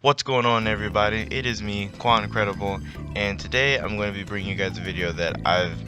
What's going on, everybody? It is me, Quancredible, and today I'm going to be bringing you guys a video that I've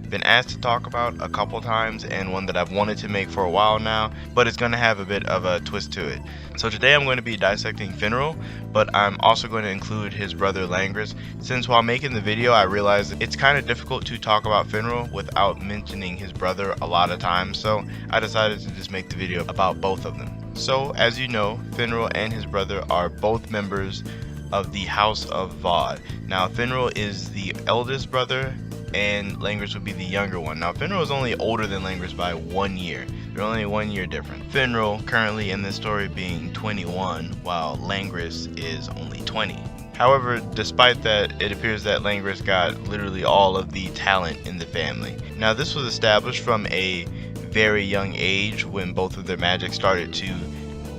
been asked to talk about a couple times, and one that I've wanted to make for a while now, but it's going to have a bit of a twist to it. So today I'm going to be dissecting Finral, but I'm also going to include his brother Langris, since while making the video I realized it's kind of difficult to talk about Finral without mentioning his brother a lot of times, so I decided to just make the video about both of them. So, as you know, Finral and his brother are both members of the House of Vod. Now, Finral is the eldest brother, and Langris would be the younger one. Now, Finral is only older than Langris by 1 year. They're only 1 year different. Finral, currently in this story, being 21, while Langris is only 20. However, despite that, it appears that Langris got literally all of the talent in the family. Now, this was established from a very young age when both of their magic started to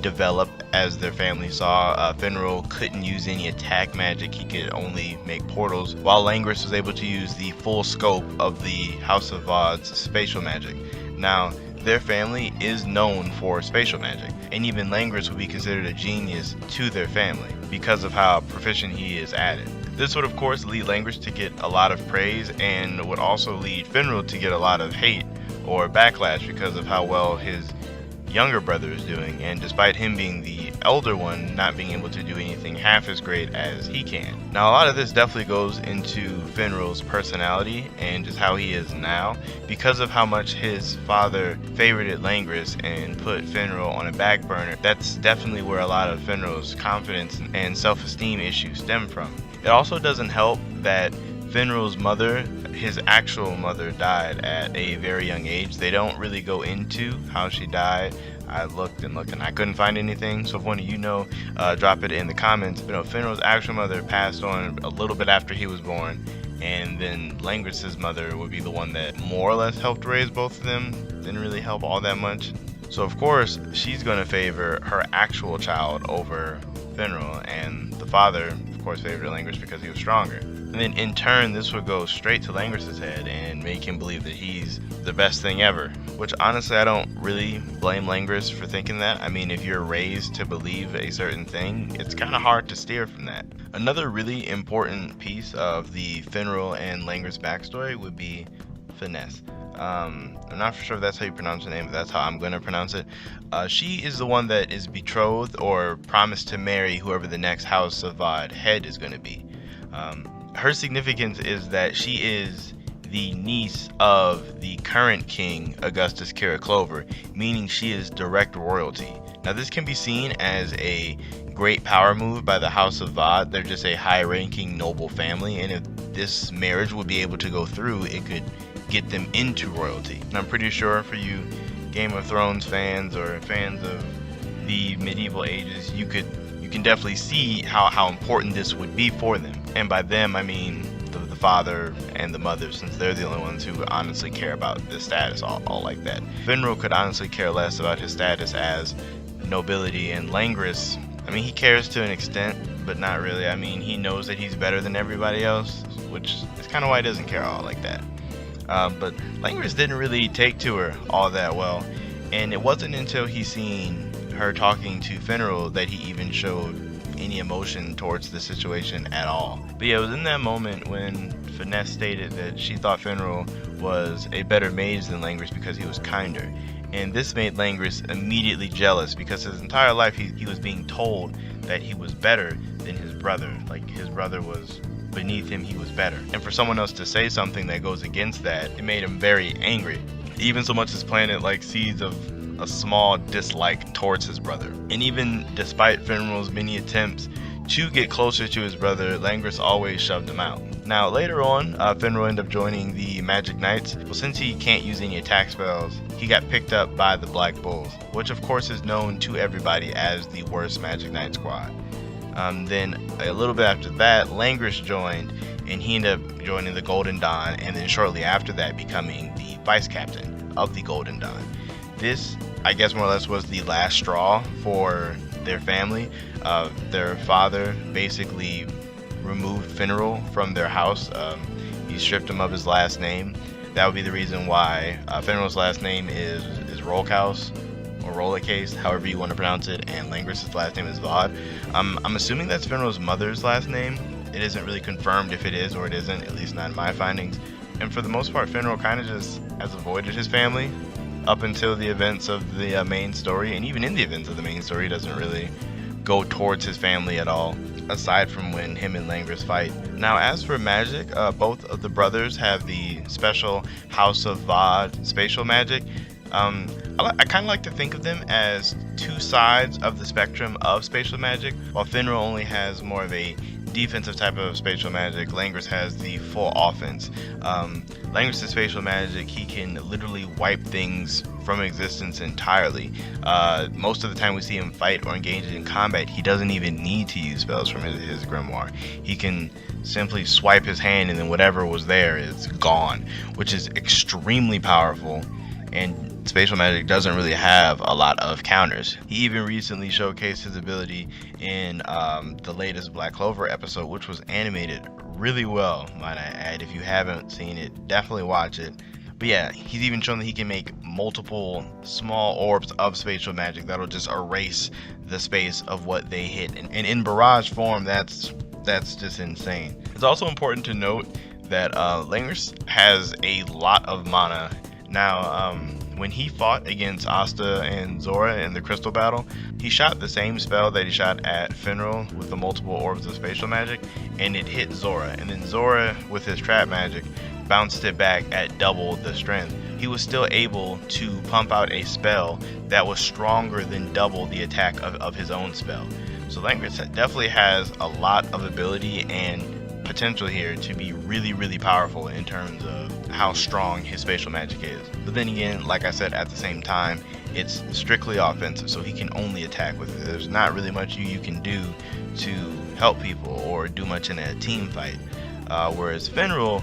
develop. As their family saw, Finral couldn't use any attack magic, he could only make portals, while Langris was able to use the full scope of the House of Vod's spatial magic. Now, their family is known for spatial magic, and even Langris would be considered a genius to their family because of how proficient he is at it. This would of course lead Langris to get a lot of praise, and would also lead Finral to get a lot of hate or backlash because of how well his younger brother is doing, and despite him being the elder one, not being able to do anything half as great as he can. Now, a lot of this definitely goes into Finral's personality and just how he is now, because of how much his father favorited Langris and put Finral on a back burner. That's definitely where a lot of Finral's confidence and self-esteem issues stem from. It also doesn't help that Finral's mother, his actual mother, died at a very young age. They don't really go into how she died. I looked and looked and I couldn't find anything, so if one of you know, drop it in the comments. But Finral's actual mother passed on a little bit after he was born, and then Langris's mother would be the one that more or less helped raise both of them. Didn't really help all that much. So of course she's going to favor her actual child over Finral, and the father of course favored Langris because he was stronger. And then in turn, this would go straight to Langris's head and make him believe that he's the best thing ever. Which honestly, I don't really blame Langris for thinking that. I mean, if you're raised to believe a certain thing, it's kind of hard to steer from that. Another really important piece of the Finral and Langris backstory would be Finesse. I'm not for sure if that's how you pronounce her name, but that's how I'm going to pronounce it. She is the one that is betrothed or promised to marry whoever the next House of Vod head is going to be. Her significance is that she is the niece of the current king, Augustus Clover, meaning she is direct royalty. Now, this can be seen as a great power move by the House of Vod. They're just a high-ranking noble family, and if this marriage would be able to go through, it could get them into royalty. And I'm pretty sure for you Game of Thrones fans or fans of the medieval ages, you can definitely see how important this would be for them. And by them, I mean the father and the mother, since they're the only ones who honestly care about the status, all like that. Finral could honestly care less about his status as nobility, and Langris, I mean, he cares to an extent, but not really. I mean, he knows that he's better than everybody else, which is kind of why he doesn't care all like that. But Langris didn't really take to her all that well, and it wasn't until he seen her talking to Finral that he even showed any emotion towards the situation at all. But yeah, it was in that moment when Finesse stated that she thought Finral was a better mage than Langris because he was kinder. And this made Langris immediately jealous, because his entire life he was being told that he was better than his brother. Like, his brother was beneath him, he was better. And for someone else to say something that goes against that, it made him very angry. Even so much as planted like seeds of a small dislike towards his brother. And even despite Finral's many attempts to get closer to his brother, Langris always shoved him out. Now later on, Finral ended up joining the Magic Knights. Well, since he can't use any attack spells, he got picked up by the Black Bulls, which of course is known to everybody as the worst Magic Knight squad. Then a little bit after that, Langris joined, and he ended up joining the Golden Dawn, and then shortly after that becoming the vice captain of the Golden Dawn. This, I guess, more or less was the last straw for their family. Their father basically removed Finral from their house. He stripped him of his last name. That would be the reason why Finral's last name is Rolkhouse, or Rollicase, however you want to pronounce it, and Langris' last name is Vod. I'm assuming that's Finral's mother's last name. It isn't really confirmed if it is or it isn't, at least not in my findings. And for the most part, Finral kind of just has avoided his family up until the events of the main story, and even in the events of the main story, he doesn't really go towards his family at all, aside from when him and Langris fight. Now, as for magic, both of the brothers have the special House of Vod spatial magic. I kind of like to think of them as two sides of the spectrum of spatial magic. While Finral only has more of a defensive type of spatial magic, Langris has the full offense. Langris' spatial magic, he can literally wipe things from existence entirely. Most of the time we see him fight or engage in combat, he doesn't even need to use spells from his grimoire. He can simply swipe his hand and then whatever was there is gone, which is extremely powerful, and spatial magic doesn't really have a lot of counters. He even recently showcased his ability in the latest Black Clover episode, which was animated really well, might I add. If you haven't seen it, definitely watch it. But yeah, he's even shown that he can make multiple small orbs of spatial magic that'll just erase the space of what they hit. And in barrage form, that's just insane. It's also important to note that Langris has a lot of mana. Now, when he fought against Asta and Zora in the crystal battle, he shot the same spell that he shot at Finral with the multiple orbs of spatial magic, and it hit Zora. And then Zora, with his trap magic, bounced it back at double the strength. He was still able to pump out a spell that was stronger than double the attack of his own spell. So Langris definitely has a lot of ability and potential here to be really, really powerful in terms of how strong his spatial magic is. But then again, like I said, at the same time, it's strictly offensive, so he can only attack with it. There's not really much you can do to help people or do much in a team fight. Whereas Finral,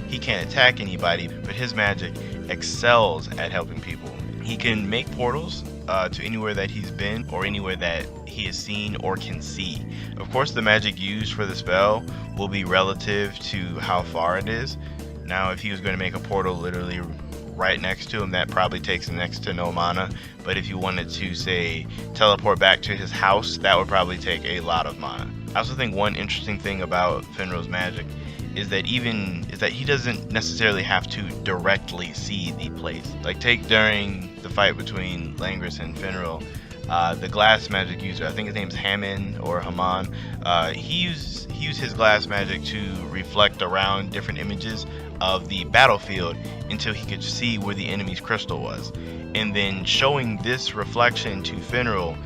he can't attack anybody, but his magic excels at helping people. He can make portals to anywhere that he's been or anywhere that he has seen or can see. Of course, the magic used for the spell will be relative to how far it is. Now, if he was going to make a portal literally right next to him, that probably takes next to no mana. But if you wanted to, say, teleport back to his house, that would probably take a lot of mana. I also think one interesting thing about Finral's magic is that he doesn't necessarily have to directly see the place. Like, take during the fight between Langris and Finral, the glass magic user, I think his name's Haman or Haman, he used his glass magic to reflect around different images of the battlefield until he could see where the enemy's crystal was. And then showing this reflection to Finral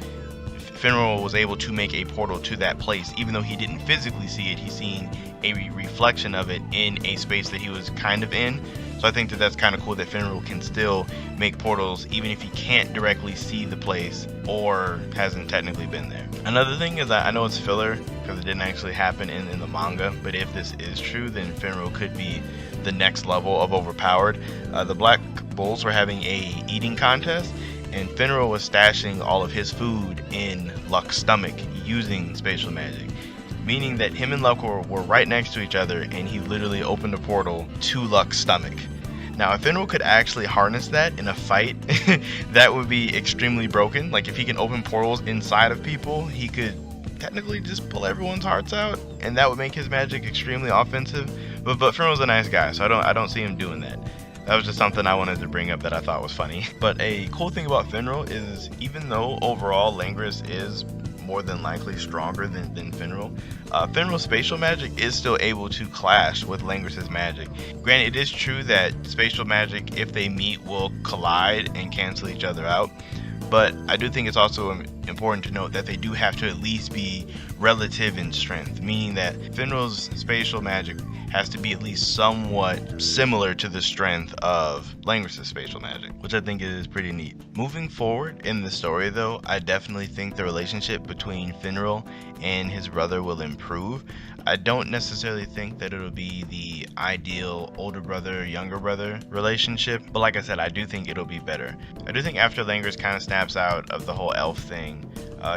was able to make a portal to that place. Even though he didn't physically see it, he's seen a reflection of it in a space that he was kind of in. So I think that that's kind of cool that Finral can still make portals even if he can't directly see the place or hasn't technically been there. Another thing is that I know it's filler because it didn't actually happen in the manga, but if this is true, then Finral could be the next level of overpowered. The Black Bulls were having a eating contest, and Finral was stashing all of his food in Luck's stomach using spatial magic, meaning that him and Luck were right next to each other, and he literally opened a portal to Luck's stomach. Now, if Finral could actually harness that in a fight, that would be extremely broken. Like, if he can open portals inside of people, he could technically just pull everyone's hearts out, and that would make his magic extremely offensive. But Finral's a nice guy, so I don't see him doing that. That was just something I wanted to bring up that I thought was funny. But a cool thing about Finral is, even though overall Langris is more than likely stronger than Finral, Finral's spatial magic is still able to clash with Langris' magic. Granted, it is true that spatial magic, if they meet, will collide and cancel each other out, but I do think it's also important to note that they do have to at least be relative in strength, meaning that Finral's spatial magic has to be at least somewhat similar to the strength of Langris' spatial magic, which I think is pretty neat. Moving forward in the story though, I definitely think the relationship between Finral and his brother will improve. I don't necessarily think that it'll be the ideal older brother, younger brother relationship, but like I said, I do think it'll be better. I do think after Langris kind of snaps out of the whole elf thing,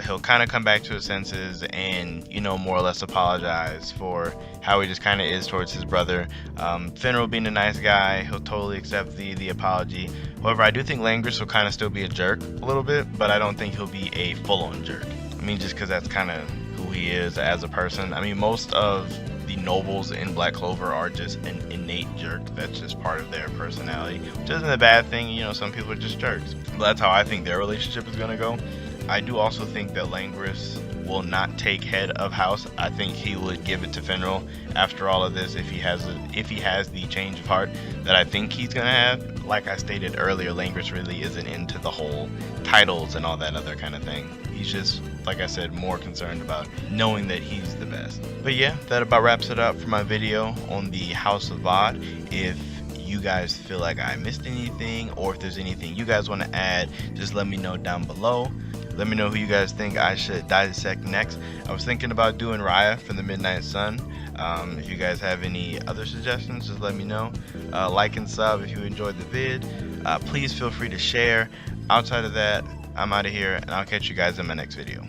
he'll kind of come back to his senses and, you know, more or less apologize for how he just kind of is towards his brother. Finral being a nice guy, he'll totally accept the apology. However, I do think Langris will kind of still be a jerk a little bit, but I don't think he'll be a full-on jerk. I mean, just because that's kind of who he is as a person. I mean, most of the nobles in Black Clover are just an innate jerk. That's just part of their personality, which isn't a bad thing. You know, some people are just jerks. But that's how I think their relationship is going to go. I do also think that Langris will not take head of house. I think he would give it to Finral after all of this if he has the change of heart that I think he's gonna have. Like I stated earlier, Langris really isn't into the whole titles and all that other kind of thing. He's just, like I said, more concerned about knowing that he's the best. But yeah, that about wraps it up for my video on the House of Vod. If you guys feel like I missed anything, or if there's anything you guys want to add, just let me know down below. Let me know who you guys think I should dissect next. I was thinking about doing Raya from the Midnight Sun. If you guys have any other suggestions, just let me know. Like and sub if you enjoyed the vid. Please feel free to share. Outside of that, I'm out of here, and I'll catch you guys in my next video.